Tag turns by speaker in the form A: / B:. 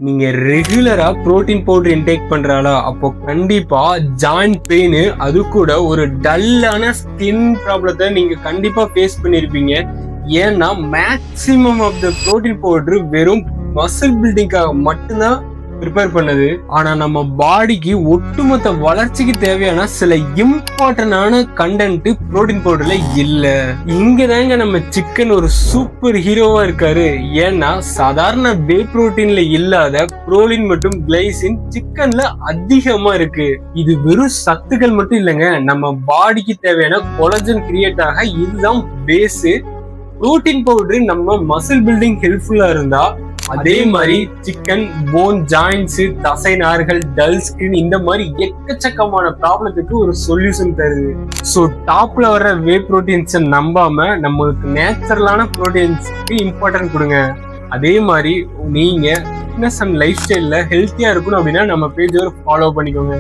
A: நீங்க ரெகுலரா protein powder intake பண்றாளா அப்போ கண்டிப்பா ஜாயிண்ட் பெயின் அது கூட ஒரு டல்லான ஸ்கின் ப்ராப்ளத்தை நீங்க கண்டிப்பா ஃபேஸ் பண்ணிருப்பீங்க. ஏன்னா maximum of the protein powder வெறும் மசில் பில்டிங்காக மட்டும்தான் ப்ரிப்பேர் பண்ணது. ஆனா நம்ம பாடிக்கு ஒட்டுமொத்த வளர்ச்சிக்கு தேவையான சில இம்பார்ட்டன்டான கண்டென்ட் புரோட்டீன் பவுடர்ல இல்ல. இங்கதாங்க நம்ம சிக்கன் ஒரு சூப்பர் ஹீரோவா இருக்காரு. ஏன்னா சாதாரண வே புரோட்டீன்ல இல்லாத புரோலின் மற்றும் கிளைசின் சிக்கன்ல அதிகமா இருக்கு. இது வெறும் சத்துக்கள் மட்டும் இல்லைங்க, நம்ம பாடிக்கு தேவையான கொலஜன் கிரியேட் ஆக இதுதான் பேஸ். புரோட்டீன் பவுடர் நம்ம மசில் பில்டிங் ஹெல்ப்ஃபுல்லா இருந்தா, அதே மாதிரி சிக்கன் போன் ஜாயின்ஸ், தசை நார்கள், டல் ஸ்கின் இந்த மாதிரி எக்கச்சக்கமான ப்ராப்ளத்துக்கு ஒரு சொல்யூஷன் தருது. ஸோ டாப்ல வர்ற வே புரோட்டீன்ஸ் நம்பாம நம்மளுக்கு நேச்சுரலான புரோட்டீன்ஸ்க்கு இம்பார்ட்டன்ட் கொடுங்க. அதே மாதிரி நீங்க ஃபிட்னஸ் அண்ட் லைஃப் ஸ்டைல்ல ஹெல்த்தியா இருக்கணும் அப்படின்னா நம்ம பேஜை ஃபாலோ பண்ணிக்கோங்க.